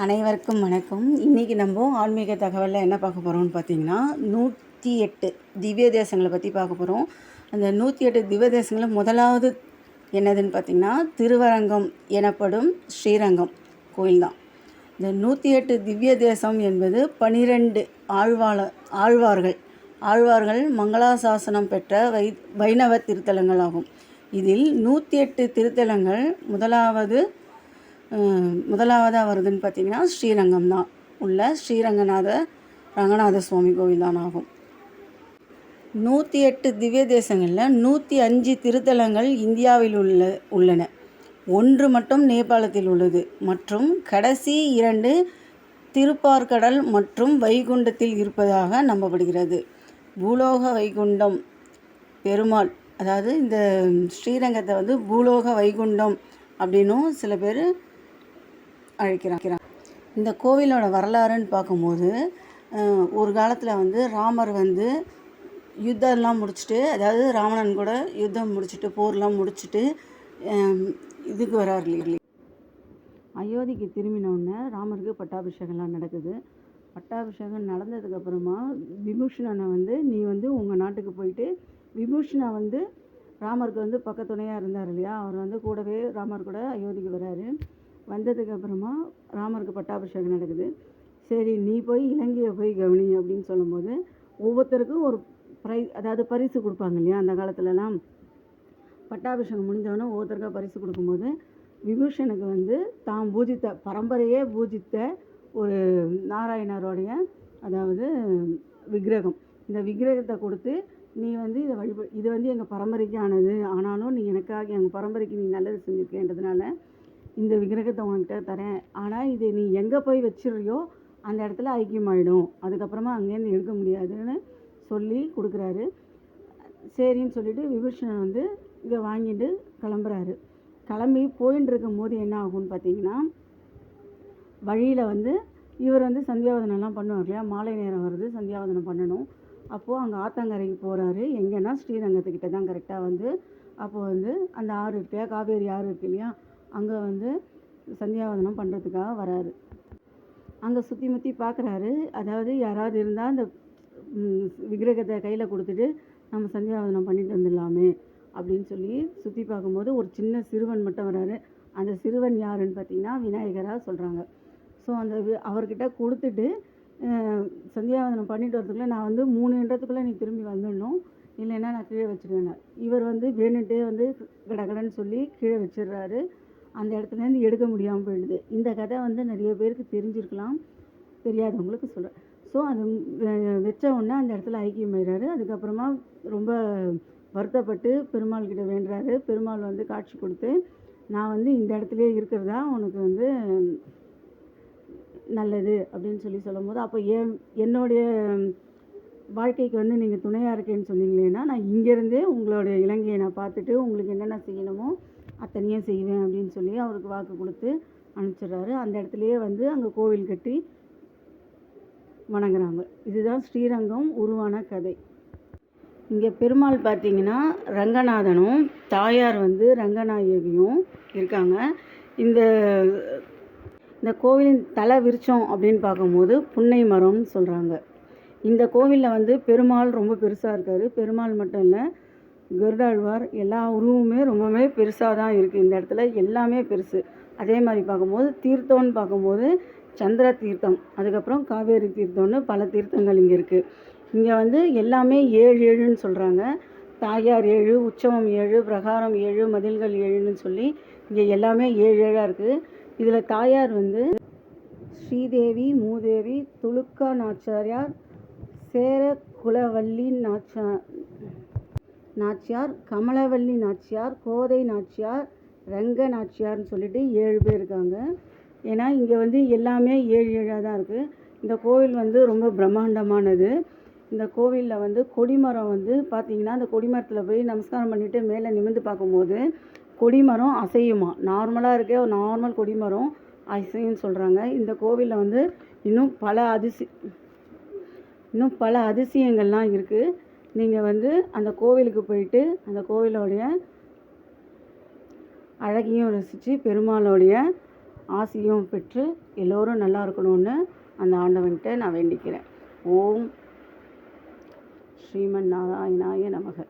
அனைவருக்கும் வணக்கம். இன்றைக்கி நம்ம ஆன்மீக தகவலில் என்ன பார்க்க போகிறோம்னு பார்த்தீங்கன்னா 108 திவ்ய தேசங்களை பற்றி பார்க்க போகிறோம். அந்த 108 திவ்ய தேசங்களில் முதலாவது என்னதுன்னு பார்த்திங்கன்னா திருவரங்கம் எனப்படும் ஸ்ரீரங்கம் கோயில் தான். இந்த 108 திவ்ய தேசம் என்பது 12 ஆழ்வார்கள் மங்களாசாசனம் பெற்ற வைணவ திருத்தலங்கள் ஆகும். இதில் 108 திருத்தலங்கள் முதலாவதாக வருதுன்னு பார்த்திங்கன்னா ஸ்ரீரங்கம் தான் உள்ள ரங்கநாத சுவாமி கோவில் தான் ஆகும். 108 திவ்ய தேசங்களில் 105 திருத்தலங்கள் இந்தியாவில் உள்ளன. ஒன்று மட்டும் நேபாளத்தில் உள்ளது மற்றும் கடைசி 2 திருப்பார்கடல் மற்றும் வைகுண்டத்தில் இருப்பதாக நம்பப்படுகிறது. பூலோக வைகுண்டம் பெருமாள், அதாவது இந்த ஸ்ரீரங்கத்தை பூலோக வைகுண்டம் அப்படின்னும் சில பேர் அழைக்கிறாங்க. இந்த கோவிலோட வரலாறுன்னு பார்க்கும்போது ஒரு காலத்தில் ராமர் யுத்தம்லாம் முடிச்சுட்டு, அதாவது ராவணன் கூட யுத்தம் முடிச்சுட்டு போர்லாம் முடிச்சுட்டு இதுக்கு வரார் இல்லையா, அயோத்திக்கு திரும்பினோடனே ராமருக்கு பட்டாபிஷேகம்லாம் நடக்குது. பட்டாபிஷேகம் நடந்ததுக்கப்புறமா விபூஷணனை நீ உங்கள் நாட்டுக்கு போயிட்டு, விபூஷணா ராமருக்கு பக்கத்துணையாக இருந்தார் இல்லையா, அவர் கூடவே ராமர் கூட அயோத்திக்கு வராரு. வந்ததுக்கப்புறமா ராமருக்கு பட்டாபிஷேகம் நடக்குது. சரி, நீ போய் இலங்கையை போய் கவனி அப்படின்னு சொல்லும்போது ஒவ்வொருத்தருக்கும் ஒரு அதாவது பரிசு கொடுப்பாங்க இல்லையா. அந்த காலத்துலலாம் பட்டாபிஷேகம் முடிஞ்சவொடனே ஒவ்வொருத்தருக்கும் பரிசு கொடுக்கும்போது விபூஷனுக்கு தான் பரம்பரையே பூஜித்த ஒரு நாராயணருடைய அதாவது விக்கிரகம், இந்த விக்கிரகத்தை கொடுத்து நீ இதை எங்கள் பரம்பரைக்கானது, ஆனாலும் நீ எனக்காக எங்கள் பரம்பரைக்கு நீ நல்லது செஞ்சுருக்கேன்றதுனால இந்த விக்கிரகத்தை உங்ககிட்ட தரேன். ஆனால் இது நீ எங்கே போய் வச்சிடுறியோ அந்த இடத்துல ஐக்கியமாயிடும், அதுக்கப்புறமா அங்கேருந்து எடுக்க முடியாதுன்னு சொல்லி கொடுக்குறாரு. சரின்னு சொல்லிவிட்டு விபூஷணன் இதை வாங்கிட்டு கிளம்புறாரு. கிளம்பி போயின்னு இருக்கும் போது என்ன ஆகும்னு பார்த்தீங்கன்னா, வழியில் இவர் சந்தியாவதனம்லாம் பண்ணுவார் இல்லையா, மாலை நேரம் வருது, சந்தியாவதனம் பண்ணணும். அப்போது அங்கே ஆத்தங்கரைக்கு போகிறாரு. எங்கன்னா ஸ்ரீரங்கத்துக்கிட்ட தான் கரெக்டாக அப்போது அந்த ஆறு இருக்கு, காவேரி ஆறு இருக்கு இல்லையா, அங்கே சந்தியாவதனம் பண்ணுறதுக்காக வராரு. அங்கே சுற்றி முற்றி பார்க்குறாரு. அதாவது யாராவது இருந்தால் அந்த விக்கிரகத்தை கையில் கொடுத்துட்டு நம்ம சந்தியாவதனம் பண்ணிட்டு வந்துடலாமே அப்படின்னு சொல்லி சுற்றி பார்க்கும்போது ஒரு சின்ன சிறுவன் மட்டும் வராரு. அந்த சிறுவன் யாருன்னு பார்த்தீங்கன்னா விநாயகராக சொல்கிறாங்க. ஸோ அவர்கிட்ட கொடுத்துட்டு சந்தியாவதனம் பண்ணிட்டு வரதுக்குள்ளே நான் 3 இடத்துக்குள்ளே நீ திரும்பி வந்துடணும், இல்லைன்னா நான் கீழே வச்சுருவேன். இவர் வேணுன்ட்டே கடகடன்னு சொல்லி கீழே வச்சிடுறாரு. அந்த இடத்துலேருந்து எடுக்க முடியாமல் போயிடுது. இந்த கதை நிறைய பேருக்கு தெரிஞ்சிருக்கலாம், தெரியாதவங்களுக்கு சொல்கிறேன். ஸோ அது வச்ச உடனே அந்த இடத்துல ஐக்கியமாயிடுறாரு. அதுக்கப்புறமா ரொம்ப வருத்தப்பட்டு பெருமாள்கிட்ட வேண்டுறாரு. பெருமாள் காட்சி கொடுத்து, நான் இந்த இடத்துலையே இருக்கிறதா உனக்கு நல்லது அப்படின்னு சொல்லும்போது, அப்போ என்னுடைய வாழ்க்கைக்கு நீங்கள் துணையாக இருக்கேன்னு சொன்னீங்களேன்னா, நான் இங்கேருந்தே உங்களுடைய இலங்கையை நான் பார்த்துட்டு உங்களுக்கு என்னென்ன செய்யணுமோ அத்தனையும் செய்வேன் அப்படின்னு சொல்லி அவருக்கு வாக்கு கொடுத்து அனுப்பிச்சிடுறாரு. அந்த இடத்துலையே அங்கே கோவில் கட்டி வணங்குறாங்க. இதுதான் ஸ்ரீரங்கம் உருவான கதை. இங்கே பெருமாள் பார்த்திங்கன்னா ரங்கநாதனும் தாயார் ரங்கநாயகியும் இருக்காங்க. இந்த கோவிலின் தலை விருட்சம் அப்படின்னு பார்க்கும்போது புன்னை மரம்னு சொல்கிறாங்க. இந்த கோவிலில் பெருமாள் ரொம்ப பெருசாக இருக்கார். பெருமாள் மட்டும் இல்லை, கருடாழ்வார் எல்லா உருவமுமே ரொம்பவே பெருசாக தான் இருக்குது. இந்த இடத்துல எல்லாமே பெருசு. அதே மாதிரி பார்க்கும்போது தீர்த்தம்னு பார்க்கும்போது சந்திர தீர்த்தம், அதுக்கப்புறம் காவேரி தீர்த்தம்னு பல தீர்த்தங்கள் இங்கே இருக்குது. இங்கே எல்லாமே 7 சொல்கிறாங்க. தாயார் 7, உற்சவம் 7, பிரகாரம் 7, மதில்கள் 7ன்னு சொல்லி இங்கே எல்லாமே 7 இருக்குது. இதில் தாயார் ஸ்ரீதேவி, மூதேவி, துலுக்கா நாச்சியார், சேர குலவள்ளி நாச்சியார், கமலவள்ளி நாச்சியார், கோதை நாச்சியார், ரங்க நாச்சியார்னு சொல்லிட்டு 7 பேர் இருக்காங்க. ஏன்னா இங்கே எல்லாமே 7 தான் இருக்குது. இந்த கோவில் ரொம்ப பிரம்மாண்டமானது. இந்த கோவிலில் கொடிமரம் பார்த்திங்கன்னா, அந்த கொடிமரத்தில் போய் நமஸ்காரம் பண்ணிவிட்டு மேலே நிமிர்ந்து பார்க்கும்போது கொடிமரம் அசையுமா. நார்மலாக இருக்க ஒரு நார்மல் கொடிமரம் அசையும்னு சொல்கிறாங்க. இந்த கோவிலில் இன்னும் பல அதிசயங்கள்லாம் இருக்குது. நீங்கள் அந்த கோவிலுக்கு போயிட்டு அந்த கோவிலோடைய அழகையும் ரசித்து பெருமாளுடைய ஆசியும் பெற்று எல்லோரும் நல்லா இருக்கணும்னு அந்த ஆண்டவன்கிட்ட நான் வேண்டிக்கிறேன். ஓம் ஸ்ரீமன் நாராயணாய நமக.